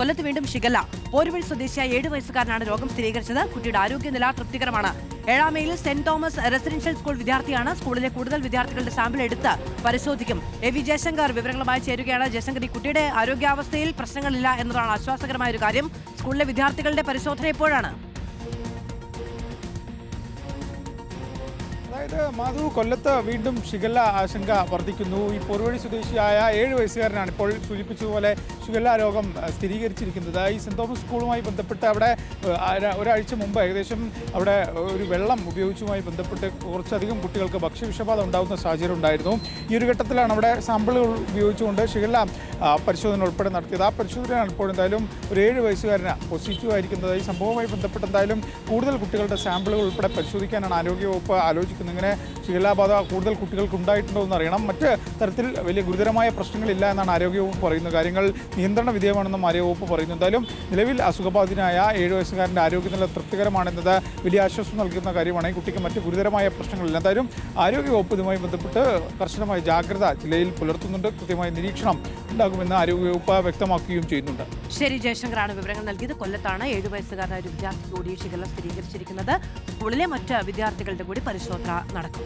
കൊല്ലത്ത് വീണ്ടും ഷിഗല്ല. പോരുവഴി സ്വദേശിയായ 7 വയസ്സുകാരനാണ് രോഗം സ്ഥിരീകരിച്ചത്. കുട്ടിയുടെ ആരോഗ്യനില തൃപ്തികരമാണ്. 7-ാം മൈലിൽ സെന്റ് തോമസ് റെസിഡൻഷ്യൽ സ്കൂൾ വിദ്യാർത്ഥിയാണ്. സ്കൂളിലെ കൂടുതൽ വിദ്യാർത്ഥികളുടെ സാമ്പിൾ എടുത്ത് പരിശോധിക്കും. എ.വി. ജയശങ്കർ വിവരങ്ങളുമായി ചേരുകയാണ്. ജയശങ്കർ, ഈ കുട്ടിയുടെ ആരോഗ്യാവസ്ഥയിൽ പ്രശ്നങ്ങളില്ല എന്നതാണ് ആശ്വാസകരമായ ഒരു കാര്യം. സ്കൂളിലെ വിദ്യാർത്ഥികളുടെ പരിശോധന എപ്പോഴാണ്? അതായത് മാധു, കൊല്ലത്ത് വീണ്ടും ഷിഗല്ല ആശങ്ക വർദ്ധിക്കുന്നു. ഈ പോർവഴി സ്വദേശിയായ 7 വയസ്സുകാരനാണ് ഇപ്പോൾ സൂചിപ്പിച്ചതുപോലെ ഷിഗല്ല രോഗം സ്ഥിരീകരിച്ചിരിക്കുന്നത്. ഈ സെന്റ് തോമസ് സ്കൂളുമായി ബന്ധപ്പെട്ട് അവിടെ ഒരാഴ്ച മുമ്പ് ഏകദേശം അവിടെ ഒരു വെള്ളം ഉപയോഗിച്ചുമായി ബന്ധപ്പെട്ട് കുറച്ചധികം കുട്ടികൾക്ക് ഭക്ഷ്യവിഷബാധ ഉണ്ടാകുന്ന സാഹചര്യം ഉണ്ടായിരുന്നു. ഈ ഒരു ഘട്ടത്തിലാണ് അവിടെ സാമ്പിളുകൾ ഉപയോഗിച്ചുകൊണ്ട് ഷിഗല്ല പരിശോധന ഉൾപ്പെടെ നടത്തിയത്. ആ പരിശോധനയാണ് ഇപ്പോൾ എന്തായാലും ഒരു 7 വയസ്സുകാരന് പോസിറ്റീവ് ആയിരിക്കുന്നത്. ഈ സംഭവവുമായി ബന്ധപ്പെട്ട് എന്തായാലും കൂടുതൽ കുട്ടികളുടെ സാമ്പിളുകൾ ഉൾപ്പെടെ പരിശോധിക്കാനാണ് ആരോഗ്യവകുപ്പ് ആലോചിക്കുന്നത്. ഇങ്ങനെ ഷിഗല്ലാബാധ കൂടുതൽ കുട്ടികൾക്ക് ഉണ്ടായിട്ടുണ്ടോ എന്ന് അറിയണം. മറ്റ് തരത്തിൽ വലിയ ഗുരുതരമായ പ്രശ്നങ്ങളില്ല എന്നാണ് ആരോഗ്യവകുപ്പ് പറയുന്നത്. കാര്യങ്ങൾ നിയന്ത്രണ വിധേയമാണെന്നും ആരോഗ്യവകുപ്പ് പറയുന്നു. എന്തായാലും നിലവിൽ അസുഖബാധിതനായ 7 വയസ്സുകാരൻ്റെ ആരോഗ്യനില തൃപ്തികരമാണെന്നത് വലിയ ആശ്വാസം നൽകുന്ന കാര്യമാണ്. ഈ കുട്ടിക്ക് മറ്റ് ഗുരുതരമായ പ്രശ്നങ്ങളില്ല. എന്തായാലും ആരോഗ്യവകുപ്പ് ഇതുമായി ബന്ധപ്പെട്ട് കർശനമായ ജാഗ്രത ജില്ലയിൽ പുലർത്തുന്നുണ്ട്. കൃത്യമായ നിരീക്ഷണം ഉണ്ടാകുമെന്ന് ആരോഗ്യവകുപ്പ് വ്യക്തമാക്കുകയും ചെയ്യുന്നുണ്ട്. ശരി, ജയശങ്കറാണ് വിവരങ്ങൾ നൽകിയത്. കൊല്ലത്താണ് 7 വയസ്സുകാരനായ ഒരു വിദ്യാർത്ഥി കൂടി ഷിഗല്ല സ്ഥിരീകരിച്ചിരിക്കുന്നത്. സ്കൂളിലെ മറ്റ് വിദ്യാർത്ഥികളുടെ കൂടി പരിശോധന നടക്കും.